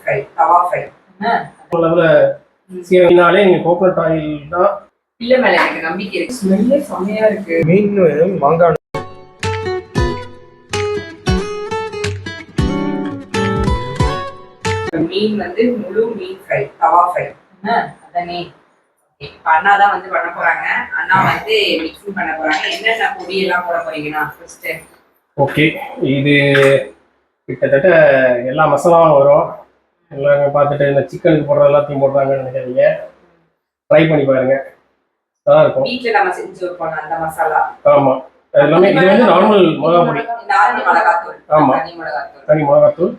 Fry, தவா fry. அளவுல சீரகம்னாலே நீங்க கோகனட் ஆயில் தான். இல்ல மேல எனக்கு நம்பிக்கை இருக்கு. ஸ்மெல்லே செமையா இருக்கு. மீன் மாங்காய் மீன் வந்து முழு மீன் ஃப்ரை, தவா ஃப்ரை. அதானே அண்ணா தான் வந்து பண்ண போறாங்க. அண்ணா வந்து மிக்சிங் பண்ண போறாங்க. என்னென்ன பொடி எல்லாம் போட போறீங்கன்னா ஃபர்ஸ்ட்? ஓகே, இது கிட்டத்தட்ட எல்லா மசாலாவும் வரும். எல்லாம் பார்த்துட்டு இந்த சிக்கனுக்கு போடுற எல்லாத்தையும் போடுறாங்கன்னு நினைக்காதீங்க. ட்ரை பண்ணி பாருங்க, நல்லா இருக்கும். வீட்டில் நம்ம செஞ்சு வைப்போம் அந்த மசாலா. ஆமா, எல்லாமே இது வந்து நார்மல் மிளகா பொடி, நார்மல் மிளகாத்தூள். ஆமா, தனி மிளகாத்தூள்.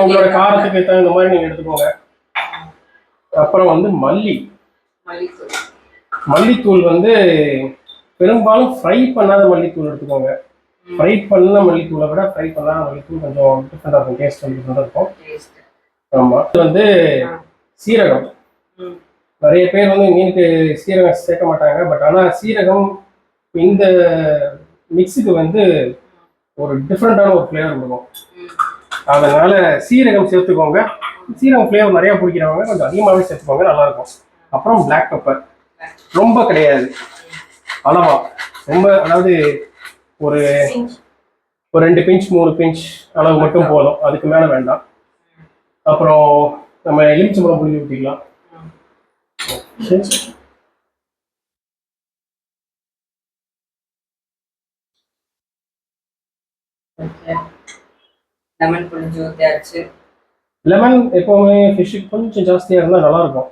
உங்களோட காரத்துக்கு தகுந்த மாதிரி நீங்க எடுத்துக்கோங்க. அப்புறம் வந்து மல்லித்தூள் வந்து பெரும்பாலும் ஃப்ரை பண்ணாத மல்லித்தூள் எடுத்துக்கோங்க. ஃப்ரை பண்ண மல்லித்தூளை விட ஃப்ரை பண்ணாத மல்லித்தூள் கொஞ்சம் டிஃப்ரெண்டாக இருக்கும், டேஸ்ட் வந்து டிஃப்ரெண்டாக இருக்கும். ஆமாம், இது வந்து சீரகம். நிறைய பேர் வந்து மீனுக்கு சீரகம் சேர்க்க மாட்டாங்க. பட் ஆனால் சீரகம் இந்த மிக்ஸுக்கு வந்து ஒரு டிஃப்ரெண்டான ஒரு ஃப்ளேவர் கொடுக்கும். அதனால சீரகம் சேர்த்துக்கோங்க. சீரகம் ஃப்ளேவர் நிறையா பிடிக்கிறவங்க கொஞ்சம் அதிகமாகவே சேர்த்துக்கோங்க, நல்லாயிருக்கும். அப்புறம் பிளாக் பெப்பர் ரொம்ப கிடையாது, அளவா ரொம்ப, அதாவது ஒரு 2 பிஞ்ச் 3 பிஞ்ச் அளவு மட்டும் போதும், அதுக்கு மேலே வேண்டாம். அப்புறம் நம்ம எலுமிச்சம்பழம் புளிஞ்சு ஊற்றிக்கலாம். லெமன் புளிஞ்சு ஊற்றியாச்சு. லெமன் எப்பவுமே ஃபிஷ்ஷுக்கு கொஞ்சம் ஜாஸ்தியாக இருந்தால் நல்லா இருக்கும்.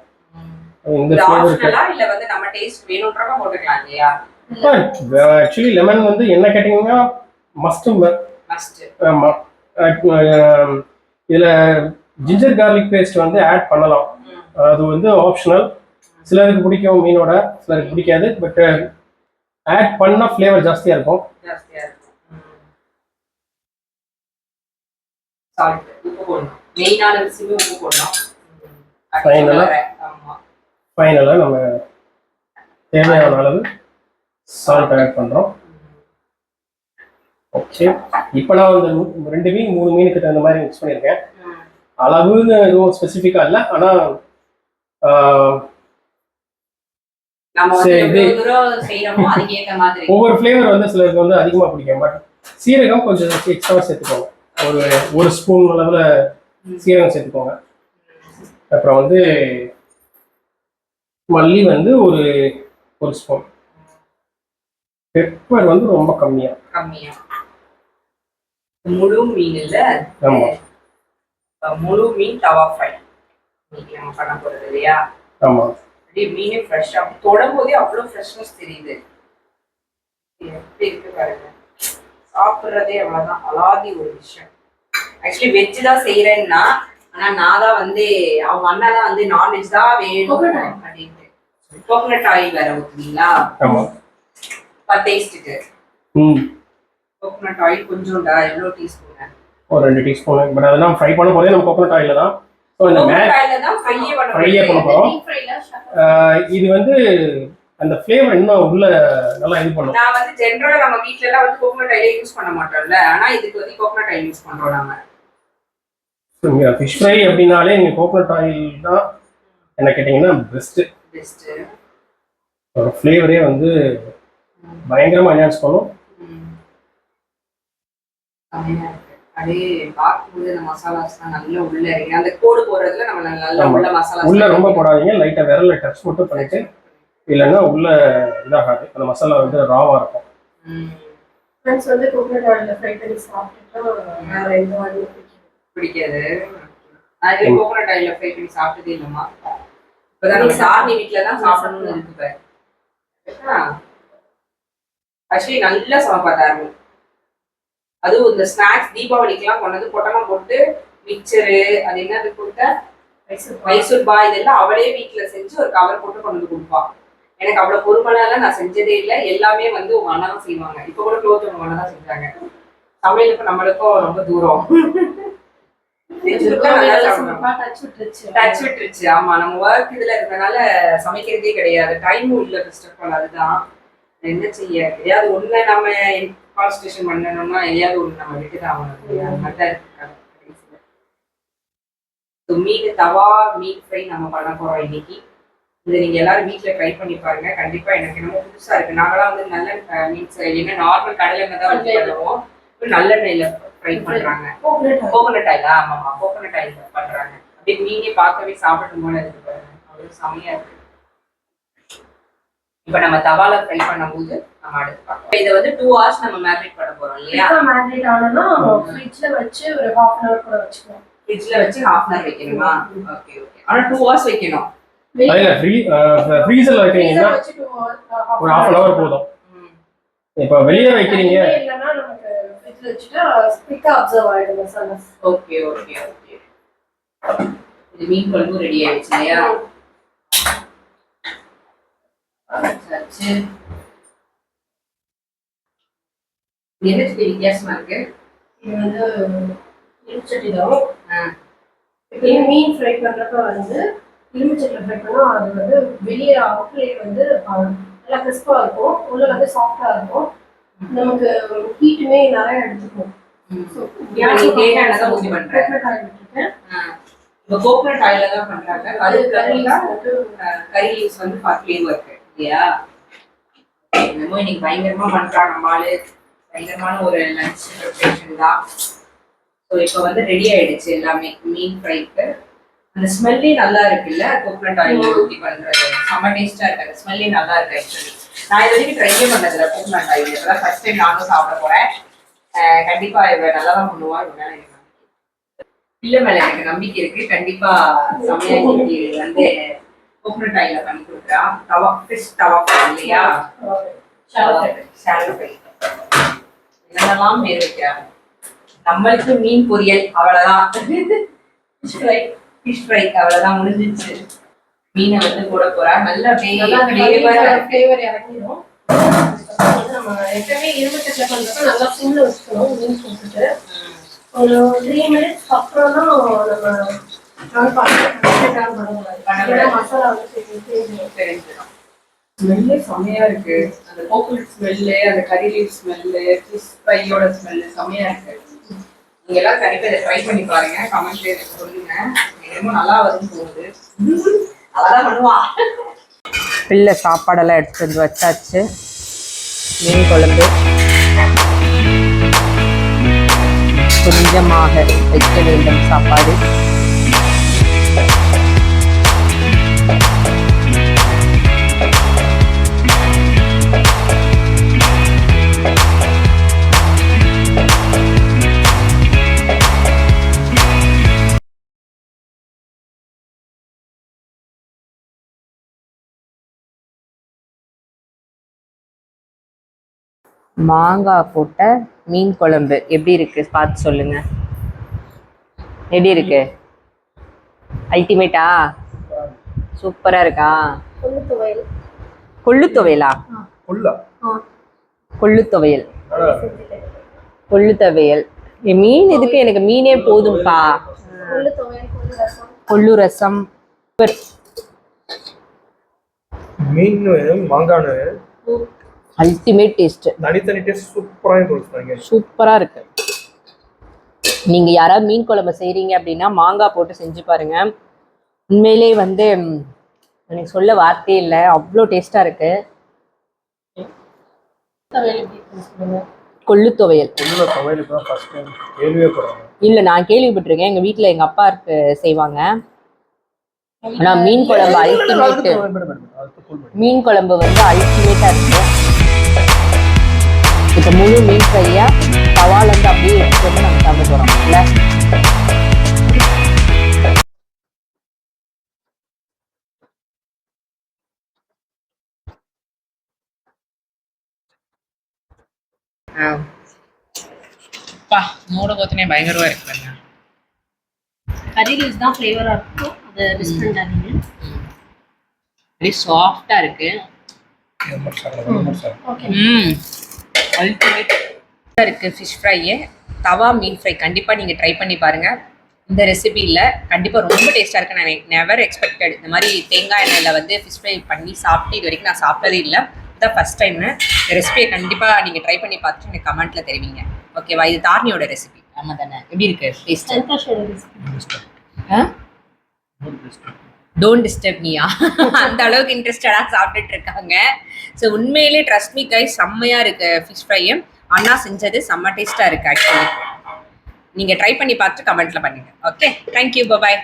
இந்த ஃப்ளேவருக்கு இல்ல வந்து நம்ம டேஸ்ட் வேணும்ன்றப்ப போட்டுக்கலாம் இல்லையா? ஆக்சுவலி லெமன் வந்து என்ன கேட்டிங்கன்னா மஸ்ட். ஆமா, இதுல ஜிஞ்சர் கார்லிக் பேஸ்ட் வந்து ஆட் பண்ணலாம். அது வந்து ஆப்ஷனல். சிலருக்கு பிடிக்கும் மீனோட, சிலருக்கு பிடிக்காது. பட் ஆட் பண்ணா ஃப்ளேவர் ஜாஸ்தியா இருக்கும். ஃபைனலா நம்ம தேவையான அளவு சால்ட் ஆட் பண்றோம். ஓகே, இப்போ நான் வந்து 2 மீன் 3 மீனுக்கு தகுந்த மாதிரி மிக்ஸ் பண்ணியிருக்கேன். அளவுன்னு எதுவும் ஸ்பெசிஃபிக்காக இல்லை, ஆனால் ஒவ்வொரு ஃப்ளேவர் வந்து சிலருக்கு வந்து அதிகமாக பிடிக்கும். பட் சீரகம் கொஞ்சம் எக்ஸ்ட்ரா சேர்த்துக்கோங்க. ஒரு ஸ்பூன் அளவில் சீரகம் சேர்த்துக்கோங்க. அப்புறம் வந்து மல்லி வந்து ஒரு ஸ்பூன். பெப்பர் வந்து ரொம்ப கம்மியா. முழு மீன் இல்ல, முழு மீன் தவா ஃப்ரை இன்னைக்கு நம்ம பண்ண போறது இல்லையா? ஆமா, அப்படியே மீன் ஃப்ரெஷ்ஷா தொடும் போதே அவ்வளவு ஃப்ரெஷ்னஸ் தெரியுது. எப்படி இருக்கு பாருங்க, சாப்பிட்றதே அவ்வளவுதான் அலாதி ஒரு விஷயம். ஆக்சுவலி வெஜ் தான் செய்யறேன்னா, ஆனா நான் தான் வந்து அவங்க அண்ணா தான் வந்து நான்வெஜ் தான் வேணும் அப்படின்ட்டு கோகனட் ஆயில் வேற ஊத்துவீங்களா? டேஸ்ட்டுக்கு கோகனட் ஆயில் கொஞ்சோண்டா? எவ்வளோ டீஸ்பூன்? ஒரு 2 டீஸ்பூன். பட் அதெல்லாம் ஃப்ரை பண்ண போதே நம்ம கோகனட் ஆயில தான். ஸோ இந்த ஃப்ரையே பண்ண போகிறோம். இது வந்து அந்த ஃப்ளேவர் இன்னும் உள்ள நல்லா இது பண்ணும். நான் வந்து ஜென்ரலா நம்ம வீட்ல எல்லாம் வந்து கோகனட் ஆயில் யூஸ் பண்ண மாட்டோம்ல, ஆனா இதுக்கு வந்து கோகனட் ஆயில் யூஸ் பண்றோம் நாம. ஃபிஷ் ஃப்ரை அப்படின்னாலே நீங்க கோகனட் ஆயில் தான் என்ன கேட்டீங்கன்னா பெஸ்ட். ஒரு ஃப்ளேவரே வந்து பயங்கரமா என்ஹான்ஸ் பண்ணும். அப்படியே பார்க்கும்போது அந்த மசாலாஸ் தான் நல்லா உள்ள இருக்கு. அந்த கோடு போடுறதுல நம்ம நல்லா உள்ள மசாலா உள்ள ரொம்ப போடாதீங்க, லைட்டா விரல்ல டச் மட்டும் பண்ணிட்டு, இல்லைன்னா உள்ள இதாகாது, அந்த மசாலா வந்து ராவா இருக்கும். ஃப்ரெண்ட்ஸ் வந்து கோகனட் ஆயில்ல ஃப்ரை பண்ணி சாப்பிட்டுட்டா வேற எந்த ஆயிலும் பிடிக்காது. அது கோகனட் ஆயில்ல ஃப்ரை பண்ணி சாப்பிட்டதே இல்லைம்மா. இப்போதான் நம்ம சாமி வீட்டில தான் சாப்பிடணும்னு இருக்கு பாரு. ஆக்சுவலி நல்லா சமைப்பாரு. அதுவும் இந்த ஸ்நாக்ஸ் தீபாவளிக்கெல்லாம் கொண்டது பொட்டமா போட்டு மிக்சரு, அது என்னது கொடுத்த மைசூர் பாய், இதெல்லாம் அவளே வீட்டுல செஞ்சு ஒரு கவர் போட்டு கொண்டு வந்து கொடுப்பா. எனக்கு அவ்வளவு பொறுமனால நான் செஞ்சதே இல்லை. எல்லாமே வந்து உங்க அண்ணா தான் செய்வாங்க. இப்ப கூட க்ளோத் உங்க அண்ணா தான் செஞ்சாங்க. சமையலுக்கு நம்மளுக்கும் ரொம்ப தூரம் டச் விட்டுருச்சு. ஆமா, நம்ம ஒர்க் இதுல இருந்தனால சமைக்கிறதே கிடையாது, டைமும் இல்லை. ஃபர்ஸ்ட் ஆஃப் ஆல் அதுதான் என்ன செய்ய. எதையாவது ஒண்ணு நம்ம கான்சன்ட்ரேஷன் பண்ணணும்னா எதையாவது ஒண்ணு நம்ம விட்டுதான் ஆகணும். மீன் தவா மீன் ஃப்ரை நம்ம பண்ண போறோம் இன்னைக்கு. இதை நீங்க எல்லாரும் வீட்டுல ட்ரை பண்ணி பாருங்க. கண்டிப்பா எனக்கு என்னமோ புதுசா இருக்கு. நாங்களாம் வந்து நல்ல மீன்ஸ் இல்லைன்னா நார்மல் கடலெண்ணெய் தான் வச்சு பண்ணுவோம். நல்லெண்ணெயில ஃப்ரை பண்றாங்க. Coconut oil. ஆமாமா, கோகோனட் ஆயில் பண்றாங்க. அப்படியே மீனே பார்க்கவே சாப்பிடும் போல இருக்கு பாருங்க, அவ்வளவு செமையா இருக்கு. இப்ப நம்ம தவால ஃப்ரை பண்ணும்போது நம்ம அடுத்து பார்க்கலாம். இதை வந்து 2 hours நம்ம மேரினேட் பண்ண போறோம் இல்லையா? மேரினேட் ஆனனா ஃப்ரிட்ஜ்ல வச்சு ஒரு 1/2 hour கூட வச்சுக்கலாம். ஃப்ரிட்ஜ்ல வச்சு 1/2 hour வைக்கணுமா? Okay okay. ஆனா 2 hours வைக்கணும். இல்ல ஃப்ரீசர்ல வைக்கிறீங்கன்னா ஒரு 1/2 hour போதும். இப்ப வெளியே வைக்கிறீங்க இல்லனா நமக்கு ஃப்ரிட்ஜ்ல வச்சுட்டா குயிக்கா அப்சர்வ் ஆயிடும் மசாலா. Okay okay okay. இது மீன் குழம்பு ரெடி ஆயிடுச்சு இல்லையா? சரி. என்ன வித்தியாசமா இருக்கு? இது வந்து இருச்சட்டி தான். இப்போ மீன் ஃப்ரை பண்றப்ப வந்து இரும்புச்சட்டில ஃப்ரை பண்ணா அது வந்து வெளியே அவுட்லேட் வந்து நல்லா கிறிஸ்பா இருக்கும், உள்ள வந்து சாஃப்டா இருக்கும். நமக்கு ஹீட்டுமே நிறைய எடுத்துக்கும். தேங்காய் தான் ஊற்றி பண்றேன். இப்போ கோகோனட் ஆயில தான் பண்றாங்க. கறி லீவ்ஸ் வந்து ஃப்ளேவர் இருக்கு இல்லையா? என்னமோ இன்னைக்கு பயங்கரமா பண்றாங்க நம்மளால. பயங்கரமான ஒரு லஞ்ச் ப்ரிப்பரேஷன் தான். ஸோ இப்போ வந்து ரெடி ஆயிடுச்சு எல்லாமே மீன் ஃப்ரைக்கு. அந்த ஸ்மெல்லே நல்லா இருக்குல்ல, கோகோனட் ஆயில் ஊற்றி பண்றது செம்ம டேஸ்டா இருக்கு. அந்த ஸ்மெல்லே நல்லா இருக்கு. ஆக்சுவலி நான் இது வரைக்கும் ட்ரையே பண்ணதில்ல கோகோனட் ஆயில். இப்பதான் ஃபர்ஸ்ட் டைம் நானும் சாப்பிட போறேன். கண்டிப்பா இவ நல்லா தான் பண்ணுவா. இல்ல மேல எனக்கு நம்பிக்கை இருக்கு. கண்டிப்பா சமையல் வந்து கோகோனட் ஆயில பண்ணி கொடுக்குறா. தவா ஃபிஷ் தவா இல்லையா? என்னென்னலாம் பேர் வைக்கிறாங்க. நம்மளுக்கு மீன் பொரியல் அவ்வளவுதான். ஃபிஷ் ஃப்ரை அவ்வளவுதான், முடிஞ்சிச்சு. மீனை வந்து போட போறா. நல்ல ஃப்ளேவர் இறங்கிடும். நம்ம எப்பவுமே இரும்புச்சட்டில பண்றப்ப நல்லா சிம்ல வச்சுக்கணும். மீன் போட்டுட்டு ஒரு 3 minutes அப்புறம் தான் நம்ம மசாலா வந்து தெரிஞ்சிடும். ஸ்மெல்லே செமையா இருக்கு. அந்த கோகோனட் ஸ்மெல்லு, அந்த கறி லீஃப் ஸ்மெல்லு, ஃபிஷ் ஃப்ரையோட ஸ்மெல்லு செமையா இருக்கு. நீங்க எல்லாம் கண்டிப்பா இதை ட்ரை பண்ணி பாருங்க. கமெண்ட்ல எனக்கு சொல்லுங்க. என்னமோ நல்லா வரும்னு தோணுது. அதான் பண்ணுவா. பிள்ளை சாப்பாடெல்லாம் எடுத்துட்டு வந்து வச்சாச்சு. மீன் குழம்பு கொஞ்சமாக வைக்க வேண்டும் சாப்பாடு. மாங்காய் போட்ட மீன் குழம்பு எப்படி இருக்கு பார்த்து சொல்லுங்க. எப்படி இருக்கு? அல்டிமேட்டா? சூப்பரா இருக்கா? கொள்ளு துவையலா? கொள்ளு துவையல். கொள்ளு துவையல். மீன் இதுக்கு எனக்கு மீனே போதும்பா. கொள்ளு ரசம். மீன் மாங்காய் அல்டிமேட் டேஸ்ட். தனித்தனி டேஸ்ட் சூப்பரா இருக்கு. சூப்பரா இருக்கு. நீங்க யாராவது மீன் குழம்பு செய்றீங்க அப்படின்னா மாங்காய் போட்டு செஞ்சு பாருங்க. உண்மையிலே வந்து எனக்கு சொல்ல வார்த்தையே இல்லை, அவ்வளோ டேஸ்டா இருக்கு. கொள்ளு துவையல் இல்ல, நான் கேள்விப்பட்டிருக்கேன். எங்க வீட்டுல எங்க அப்பா செய்வாங்க. ஆனா மீன் குழம்பு அல்டிமேட். மீன் குழம்பு வந்து அல்டிமேட்டா இருக்கு. இப்ப முழு மீன் ஃப்ரையா தவால இருந்து அப்படியே எடுத்து வந்து நம்ம சாப்பிட போறோம் இல்ல? மூட போத்தனே பயங்கரமா இருக்கு. கறி லீவ்ஸ் தான் ஃப்ளேவரா இருக்கும். அது டிஃபரெண்டா இருக்கு. வெரி சாஃப்டா இருக்கு. அல்டிமேட் இருக்கு. ஃபிஷ் ஃப்ரை, தவா மீன் ஃப்ரை கண்டிப்பா நீங்க ட்ரை பண்ணி பாருங்க. இந்த ரெசிபியில் கண்டிப்பாக ரொம்ப டேஸ்ட்டாக இருக்கு. நான் நெவர் எக்ஸ்பெக்டட் இந்த மாதிரி தேங்காய் எண்ணெயில் வந்து ஃபிஷ் ஃப்ரை பண்ணி சாப்பிட்டு இது வரைக்கும் நான் சாப்பிட்டதே இல்லை. இதுதான் ஃபர்ஸ்ட் டைமு. இந்த ரெசிபியை கண்டிப்பாக நீங்கள் ட்ரை பண்ணி பார்த்துட்டு எனக்கு கமெண்ட்டில் தெரிவிங்க. ஓகேவா? இது தார்னியோட ரெசிபி. ஆமாம் தானே? எப்படி இருக்கு டேஸ்ட்? டோன்ட் டிஸ்டர்ப் மீயா அந்த அளவுக்கு இன்ட்ரெஸ்டடா சாப்பிட்டுட்டு இருக்காங்க. ஸோ உண்மையிலே ட்ரஸ்ட் மீ கைஸ் செம்மையா இருக்கு ஃபிஷ் ஃப்ரையும். அண்ணா செஞ்சது செம்ம டேஸ்டா இருக்கு ஆக்சுவலி. நீங்க ட்ரை பண்ணி பார்த்துட்டு கமெண்ட்ல பண்ணுங்க. ஓகே, தேங்க்யூ, பாய்.